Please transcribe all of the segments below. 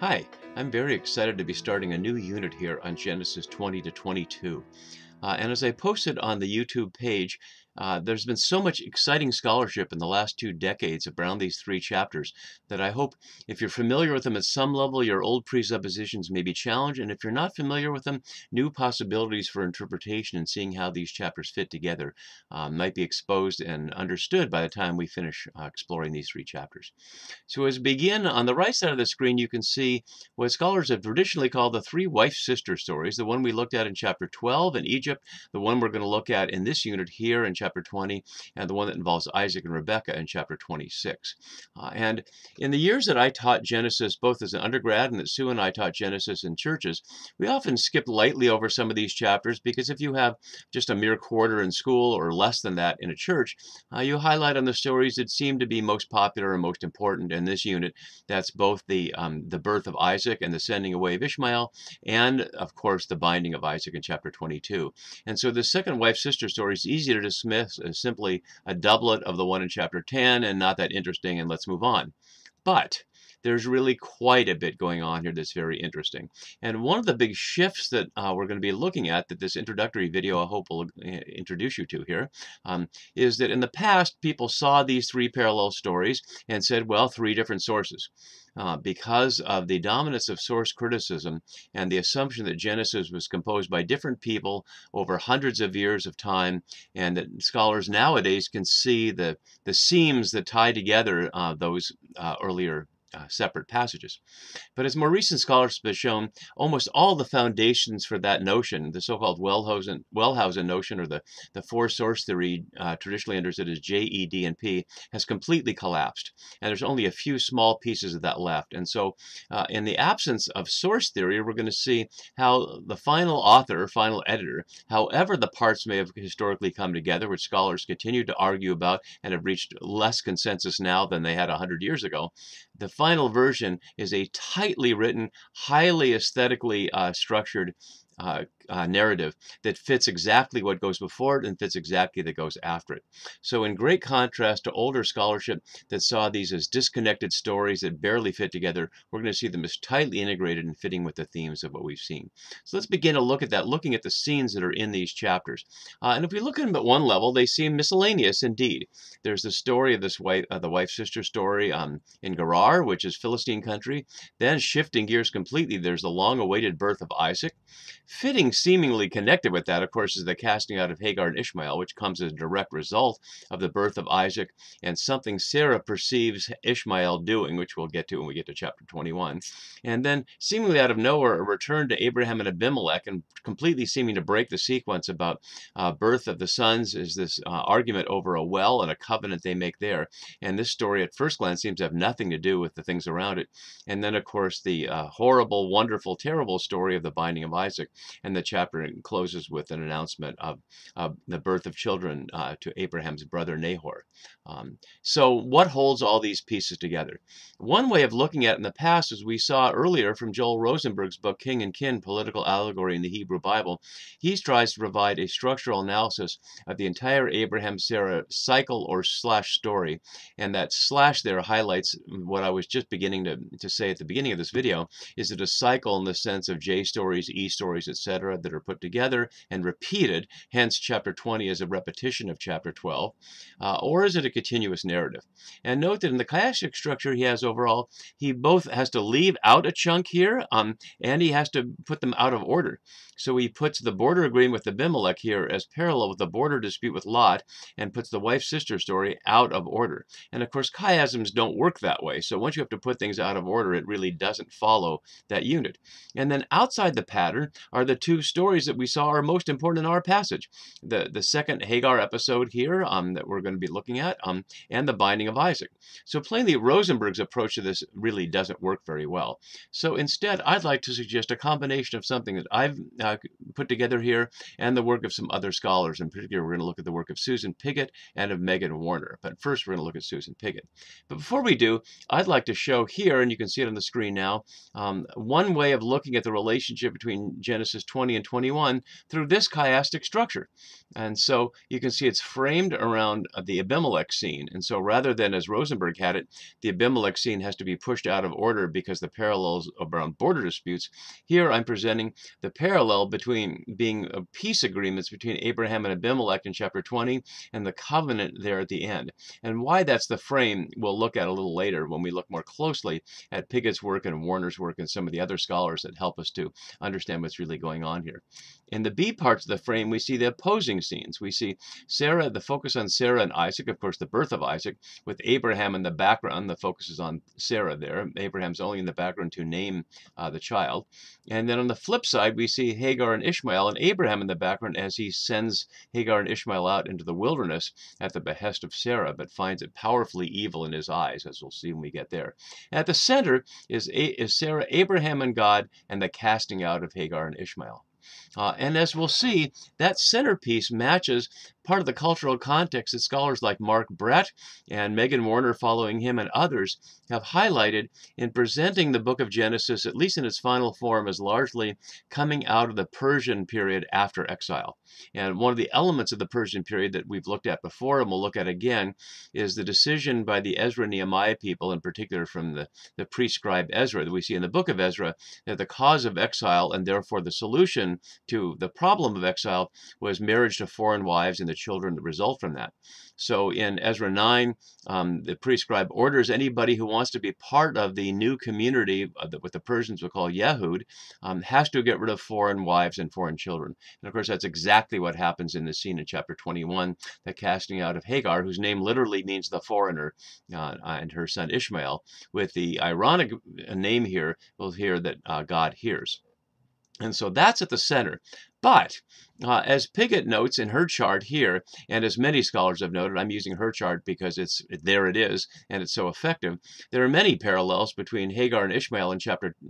Hi, I'm very excited to be starting a new unit here on Genesis 20 to 22. And as I posted on the YouTube page, there's been so much exciting scholarship in the last 2 decades around these 3 chapters that I hope if you're familiar with them at some level, your old presuppositions may be challenged. And if you're not familiar with them, new possibilities for interpretation and seeing how these chapters fit together might be exposed and understood by the time we finish exploring these 3 chapters. So as we begin, on the right side of the screen, you can see what scholars have traditionally called the three wife-sister stories, the one we looked at in chapter 12 in Egypt, the one we're going to look at in this unit here in chapter 20, and the one that involves Isaac and Rebekah in chapter 26. And in the years that I taught Genesis, both as an undergrad and that Sue and I taught Genesis in churches, we often skipped lightly over some of these chapters because if you have just a mere quarter in school or less than that in a church, you highlight on the stories that seem to be most popular and most important in this unit. That's both the birth of Isaac and the sending away of Ishmael, and of course the binding of Isaac in chapter 22. And so the second wife-sister story is easy to dismiss as simply a doublet of the one in chapter 10 and not that interesting, and let's move on. But there's really quite a bit going on here that's very interesting. And one of the big shifts that we're going to be looking at, that this introductory video I hope will introduce you to here, is that in the past, people saw these 3 parallel stories and said, well, 3 different sources. Because of the dominance of source criticism and the assumption that Genesis was composed by different people over hundreds of years of time, and that scholars nowadays can see the seams that tie together those earlier separate passages. But as more recent scholars have shown, almost all the foundations for that notion, the so-called Wellhausen notion, or the four-source theory, traditionally understood as J, E, D, and P, has completely collapsed. And there's only a few small pieces of that left. And so in the absence of source theory, we're going to see how the final author, final editor, however the parts may have historically come together, which scholars continue to argue about and have reached less consensus now than they had 100 years ago, the final version is a tightly written, highly aesthetically structured narrative that fits exactly what goes before it and fits exactly that goes after it. So in great contrast to older scholarship that saw these as disconnected stories that barely fit together, we're going to see them as tightly integrated and fitting with the themes of what we've seen. So let's begin to look at that, looking at the scenes that are in these chapters. And if we look at them at one level, they seem miscellaneous indeed. There's the story of this the wife-sister story in Gerar, which is Philistine country. Then shifting gears completely, there's the long-awaited birth of Isaac. Fitting, seemingly connected with that, of course, is the casting out of Hagar and Ishmael, which comes as a direct result of the birth of Isaac and something Sarah perceives Ishmael doing, which we'll get to when we get to chapter 21. And then, seemingly out of nowhere, a return to Abraham and Abimelech, and completely seeming to break the sequence about birth of the sons, is this argument over a well and a covenant they make there. And this story, at first glance, seems to have nothing to do with the things around it. And then, of course, the horrible, wonderful, terrible story of the binding of Isaac. And the chapter closes with an announcement of the birth of children to Abraham's brother Nahor. So what holds all these pieces together? One way of looking at it in the past, as we saw earlier from Joel Rosenberg's book, King and Kin, Political Allegory in the Hebrew Bible, he tries to provide a structural analysis of the entire Abraham-Sarah cycle or slash story. And that slash there highlights what I was just beginning to say at the beginning of this video, is it a cycle in the sense of J stories, E stories, etc., that are put together and repeated, hence chapter 20 is a repetition of chapter 12, or is it a continuous narrative? And note that in the chiastic structure he has overall, he both has to leave out a chunk here, and he has to put them out of order. So he puts the border agreement with Abimelech here as parallel with the border dispute with Lot, and puts the wife-sister story out of order. And of course, chiasms don't work that way. So once you have to put things out of order, it really doesn't follow that unit. And then outside the pattern are the 2 stories that we saw are most important in our passage. The second Hagar episode here that we're going to be looking at, and the binding of Isaac. So plainly, Rosenberg's approach to this really doesn't work very well. So instead, I'd like to suggest a combination of something that I've put together here and the work of some other scholars. In particular, we're going to look at the work of Susan Piggott and of Megan Warner. But first, we're going to look at Susan Piggott. But before we do, I'd like to show here, and you can see it on the screen now, one way of looking at the relationship between Genesis 20 20 and 21 through this chiastic structure. And so you can see it's framed around the Abimelech scene. And so rather than, as Rosenberg had it, the Abimelech scene has to be pushed out of order because the parallels around border disputes, here I'm presenting the parallel between being peace agreements between Abraham and Abimelech in chapter 20 and the covenant there at the end. And why that's the frame we'll look at a little later when we look more closely at Pigot's work and Warner's work and some of the other scholars that help us to understand what's really going on here. In the B parts of the frame, we see the opposing scenes. We see Sarah, the focus on Sarah and Isaac, of course, the birth of Isaac, with Abraham in the background. The focus is on Sarah there. Abraham's only in the background to name the child. And then on the flip side, we see Hagar and Ishmael, and Abraham in the background as he sends Hagar and Ishmael out into the wilderness at the behest of Sarah, but finds it powerfully evil in his eyes, as we'll see when we get there. At the center is Sarah, Abraham, and God, and the casting out of Hagar and Ishmael. And as we'll see, that centerpiece matches part of the cultural context that scholars like Mark Brett and Megan Warner following him and others have highlighted in presenting the book of Genesis, at least in its final form, as largely coming out of the Persian period after exile. And one of the elements of the Persian period that we've looked at before and we'll look at again is the decision by the Ezra-Nehemiah people, in particular from the prescribed Ezra that we see in the book of Ezra, that the cause of exile and therefore the solution to the problem of exile was marriage to foreign wives and the children that result from that. So in Ezra 9, the prescribed orders anybody who wants to be part of the new community, what the Persians would call Yehud, has to get rid of foreign wives and foreign children. And of course, that's exactly what happens in the scene in chapter 21, the casting out of Hagar, whose name literally means the foreigner, and her son Ishmael, with the ironic name here, we'll hear that God hears. And so that's at the center. But as Pigot notes in her chart here, and as many scholars have noted, I'm using her chart because there it is, and it's so effective, there are many parallels between Hagar and Ishmael in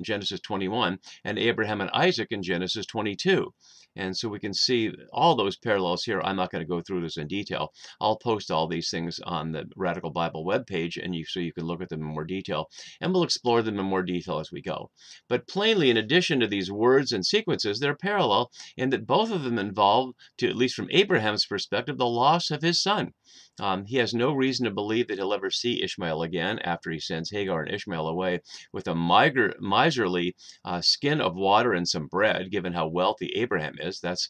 Genesis 21 and Abraham and Isaac in Genesis 22. And so we can see all those parallels here. I'm not going to go through this in detail. I'll post all these things on the Radical Bible webpage, and so you can look at them in more detail, and we'll explore them in more detail as we go. But plainly, in addition to these words and sequences, they're parallel in that both of them involve, at least from Abraham's perspective, the loss of his son. He has no reason to believe that he'll ever see Ishmael again after he sends Hagar and Ishmael away with a miserly skin of water and some bread, given how wealthy Abraham is. That's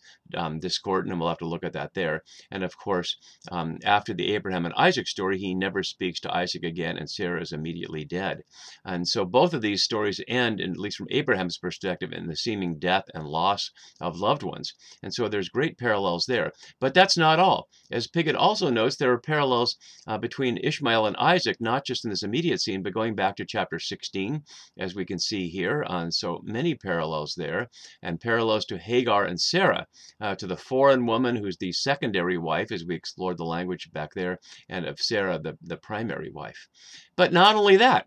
discordant, and we'll have to look at that there. And of course, after the Abraham and Isaac story, he never speaks to Isaac again, and Sarah is immediately dead. And so both of these stories end, at least from Abraham's perspective, in the seeming death and loss of loved ones. And so there's great parallels there. But that's not all. As Pigot also notes, there are parallels between Ishmael and Isaac, not just in this immediate scene, but going back to chapter 16, as we can see here. So many parallels there, and parallels to Hagar and Sarah, to the foreign woman who's the secondary wife, as we explored the language back there, and of Sarah, the primary wife. But not only that,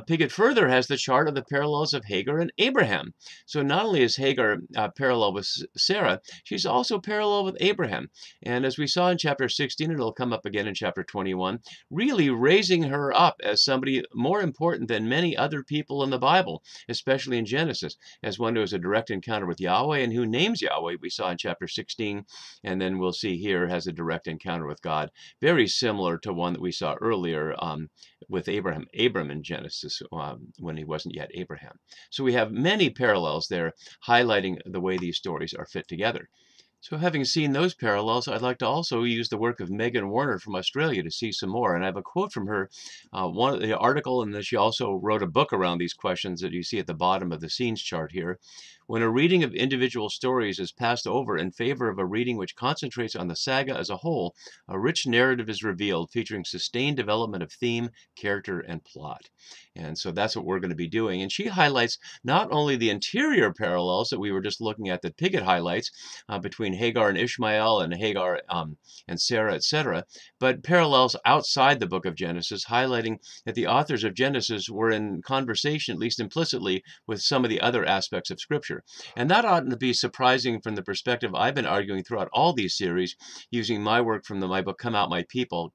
Pigot further has the chart of the parallels of Hagar and Abraham. So not only is Hagar parallel with Sarah, she's also parallel with Abraham. And as we saw in chapter 16, and it'll come up again in chapter 21, really raising her up as somebody more important than many other people in the Bible, especially in Genesis, as one who has a direct encounter with Yahweh and who names Yahweh, we saw in chapter 16, and then we'll see here has a direct encounter with God, very similar to one that we saw earlier with Abram in Genesis when he wasn't yet Abraham. So we have many parallels there highlighting the way these stories are fit together. So having seen those parallels, I'd like to also use the work of Megan Warner from Australia to see some more. And I have a quote from her, one of the article, and then she also wrote a book around these questions that you see at the bottom of the scenes chart here. When a reading of individual stories is passed over in favor of a reading which concentrates on the saga as a whole, a rich narrative is revealed featuring sustained development of theme, character, and plot. And so that's what we're going to be doing. And she highlights not only the interior parallels that we were just looking at that Pigot highlights between Hagar and Ishmael and Hagar and Sarah, etc., but parallels outside the book of Genesis, highlighting that the authors of Genesis were in conversation, at least implicitly, with some of the other aspects of Scripture. future. And that oughtn't to be surprising from the perspective I've been arguing throughout all these series, using my work from my book, Come Out My People,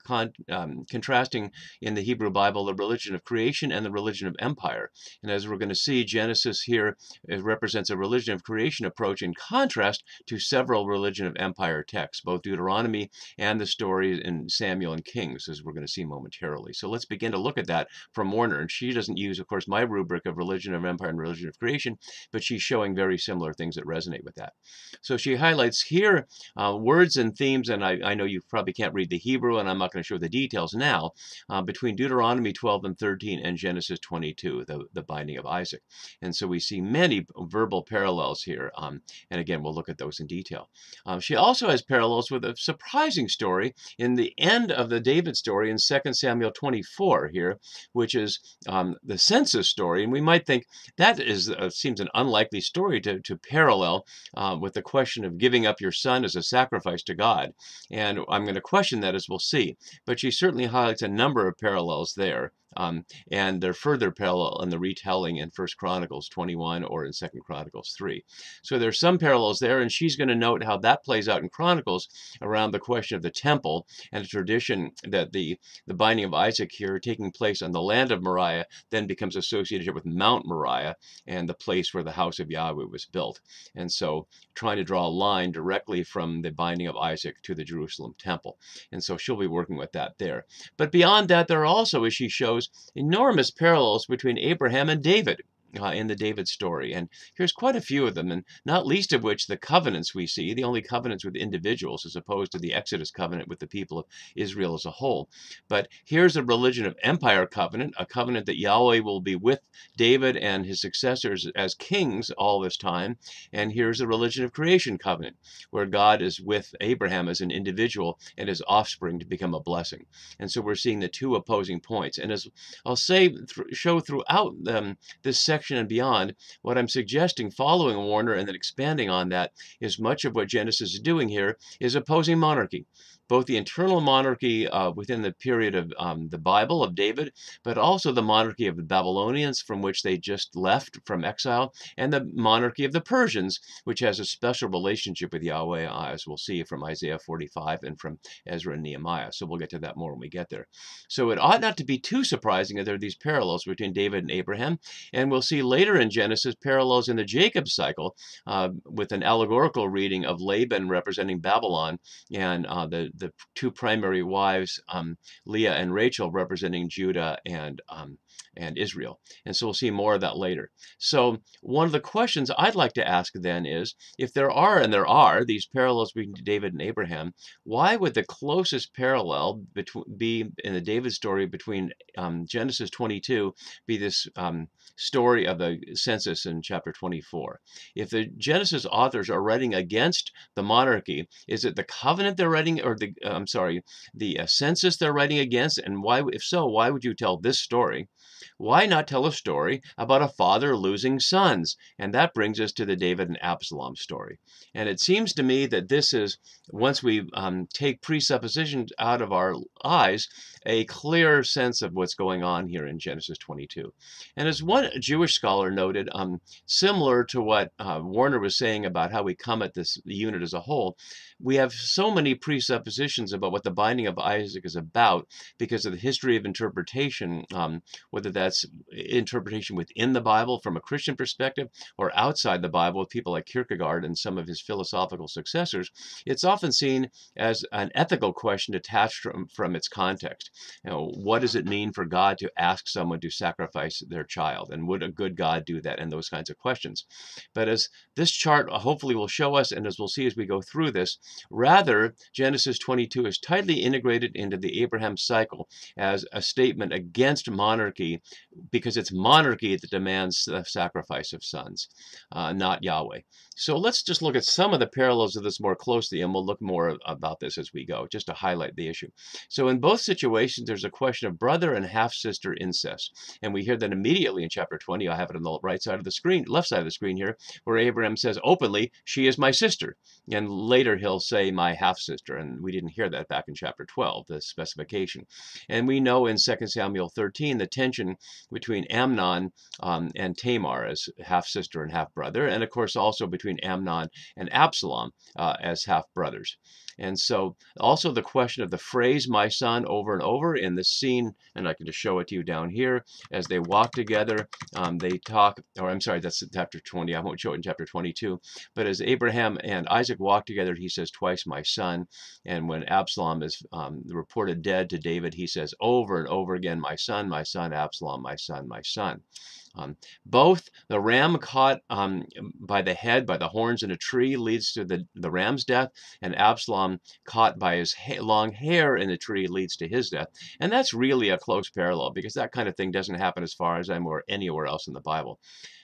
contrasting in the Hebrew Bible the religion of creation and the religion of empire. And as we're going to see, Genesis here represents a religion of creation approach in contrast to several religion of empire texts, both Deuteronomy and the stories in Samuel and Kings, as we're going to see momentarily. So let's begin to look at that from Warner. And she doesn't use, of course, my rubric of religion of empire and religion of creation, but she's showing very similar things that resonate with that. So she highlights here words and themes, and I know you probably can't read the Hebrew, and I'm not going to show the details now, between Deuteronomy 12 and 13 and Genesis 22, the binding of Isaac. And so we see many verbal parallels here, and again, we'll look at those in detail. She also has parallels with a surprising story in the end of the David story in 2 Samuel 24 here, which is the census story. And we might think that seems an unlikely story to parallel with the question of giving up your son as a sacrifice to God. And I'm going to question that, as we'll see. But she certainly highlights a number of parallels there. And they're further parallel in the retelling in 1 Chronicles 21 or in 2 Chronicles 3. So there's some parallels there, and she's going to note how that plays out in Chronicles around the question of the temple and the tradition that the binding of Isaac here taking place on the land of Moriah then becomes associated with Mount Moriah and the place where the house of Yahweh was built. And so trying to draw a line directly from the binding of Isaac to the Jerusalem temple. And so she'll be working with that there. But beyond that, there are also, as she shows, enormous parallels between Abraham and David in the David story. And here's quite a few of them, and not least of which the covenants we see, the only covenants with individuals as opposed to the Exodus covenant with the people of Israel as a whole. But here's a religion of empire covenant, a covenant that Yahweh will be with David and his successors as kings all this time. And here's a religion of creation covenant, where God is with Abraham as an individual and his offspring to become a blessing. And so we're seeing the two opposing points. And as I'll say, show throughout this section and beyond, what I'm suggesting following Warner and then expanding on that is much of what Genesis is doing here is opposing monarchy. Both the internal monarchy within the period of the Bible of David, but also the monarchy of the Babylonians from which they just left from exile, and the monarchy of the Persians, which has a special relationship with Yahweh, as we'll see from Isaiah 45 and from Ezra and Nehemiah. So we'll get to that more when we get there. So it ought not to be too surprising that there are these parallels between David and Abraham, and we'll see later in Genesis parallels in the Jacob cycle with an allegorical reading of Laban representing Babylon and the two primary wives, Leah and Rachel, representing Judah and Israel. And so we'll see more of that later. So one of the questions I'd like to ask then is, if there are, and there are, these parallels between David and Abraham, why would the closest parallel be in the David story between Genesis 22 be this story of the census in chapter 24? If the Genesis authors are writing against the monarchy, is it the covenant they're writing, or the census they're writing against? And why, if so, why would you tell this story? Why not tell a story about a father losing sons? And that brings us to the David and Absalom story. And it seems to me that this is, once we take presuppositions out of our eyes, a clear sense of what's going on here in Genesis 22. And as one Jewish scholar noted, similar to what Warner was saying about how we come at this unit as a whole, we have so many presuppositions about what the binding of Isaac is about because of the history of interpretation, whether that's interpretation within the Bible from a Christian perspective or outside the Bible with people like Kierkegaard and some of his philosophical successors. It's often seen as an ethical question detached from its context. You know, what does it mean for God to ask someone to sacrifice their child? And would a good God do that? And those kinds of questions. But as this chart hopefully will show us, and as we'll see as we go through this, rather, Genesis 22 is tightly integrated into the Abraham cycle as a statement against monarchy, because it's monarchy that demands the sacrifice of sons, not Yahweh. So let's just look at some of the parallels of this more closely, and we'll look more about this as we go, just to highlight the issue. So in both situations, there's a question of brother and half-sister incest. And we hear that immediately in chapter 20. I have it on the right side of the screen, left side of the screen here, where Abraham says openly, "She is my sister." And later he'll say, "my half-sister." And we didn't hear that back in chapter 12, the specification. And we know in 2 Samuel 13 the tension between Amnon and Tamar as half-sister and half-brother, and of course also between Amnon and Absalom as half-brothers. And so also the question of the phrase, my son, over and over in this scene, and I can just show it to you down here, as they walk together, they talk, or I'm sorry, that's chapter 20, I won't show it in chapter 22, but as Abraham and Isaac walk together, he says twice, my son, and when Absalom is reported dead to David, he says over and over again, my son, Absalom, my son, my son. Both the ram caught by the head, by the horns in a tree, leads to the ram's death, and Absalom caught by his long hair in the tree leads to his death. And that's really a close parallel, because that kind of thing doesn't happen, as far as I'm aware, anywhere else in the Bible.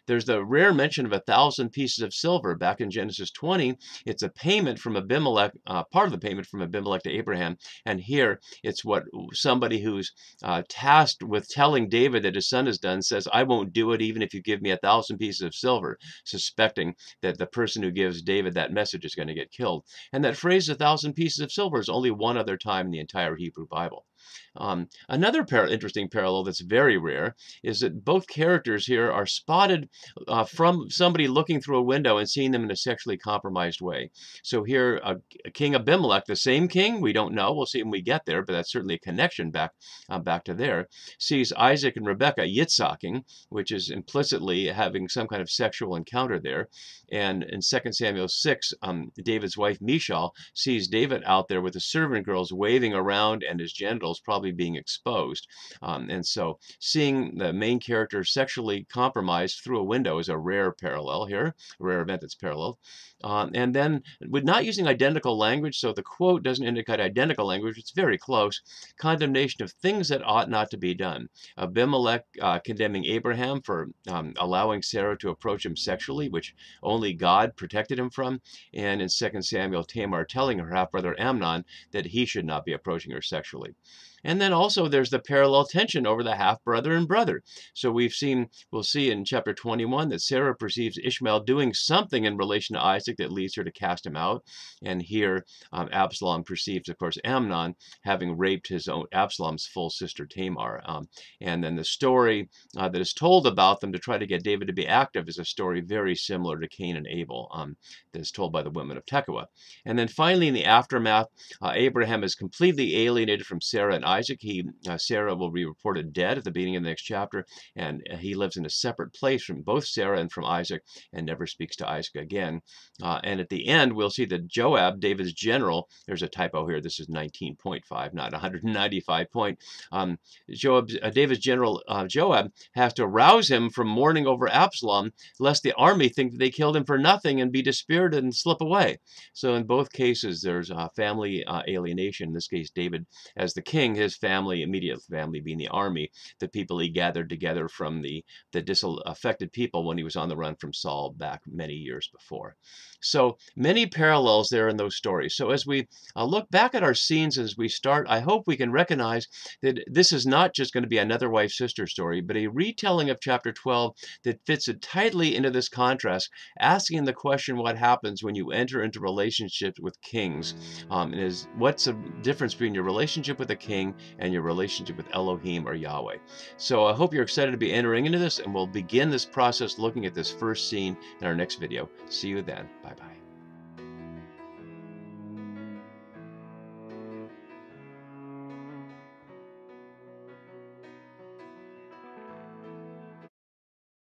There's the rare mention of 1,000 pieces of silver back in Genesis 20. It's a payment from Abimelech, part of the payment from Abimelech to Abraham. And here it's what somebody who's tasked with telling David that his son has done says, I won't do it even if you give me 1,000 pieces of silver, suspecting that the person who gives David that message is going to get killed. And that phrase, 1,000 pieces of silver, is only one other time in the entire Hebrew Bible. Another interesting parallel that's very rare is that both characters here are spotted from somebody looking through a window and seeing them in a sexually compromised way. So here, King Abimelech, the same king, we don't know, we'll see when we get there, but that's certainly a connection back to there, sees Isaac and Rebekah yitzhaking, which is implicitly having some kind of sexual encounter there. And in 2 Samuel 6, David's wife Michal sees David out there with the servant girls waving around and his genitals probably being exposed. And so seeing the main character sexually compromised through a window is a rare parallel here, a rare event that's paralleled. And then with not using identical language, so the quote doesn't indicate identical language, it's very close, condemnation of things that ought not to be done. Abimelech condemning Abraham for allowing Sarah to approach him sexually, which only God protected him from. And in 2 Samuel, Tamar telling her half-brother Amnon that he should not be approaching her sexually. And then also there's the parallel tension over the half-brother and brother. So we'll see in chapter 21 that Sarah perceives Ishmael doing something in relation to Isaac that leads her to cast him out. And here Absalom perceives, of course, Amnon having raped Absalom's full sister Tamar. And then the story that is told about them to try to get David to be active is a story very similar to Cain and Abel that is told by the women of Tekoa. And then finally in the aftermath, Abraham is completely alienated from Sarah and Isaac. Sarah will be reported dead at the beginning of the next chapter, and he lives in a separate place from both Sarah and from Isaac, and never speaks to Isaac again. And at the end, we'll see that Joab, David's general, there's a typo here, this is 19.5, not 195 point. David's general Joab has to rouse him from mourning over Absalom, lest the army think that they killed him for nothing and be dispirited and slip away. So in both cases, there's family alienation. In this case, David as the king, his family, immediate family being the army, the people he gathered together from the disaffected people when he was on the run from Saul back many years before. So many parallels there in those stories. So as we look back at our scenes as we start, I hope we can recognize that this is not just going to be another wife-sister story, but a retelling of chapter 12 that fits it tightly into this contrast, asking the question what happens when you enter into relationships with kings. What's the difference between your relationship with a king and your relationship with Elohim or Yahweh? So I hope you're excited to be entering into this, and we'll begin this process looking at this first scene in our next video. See you then. Bye-bye.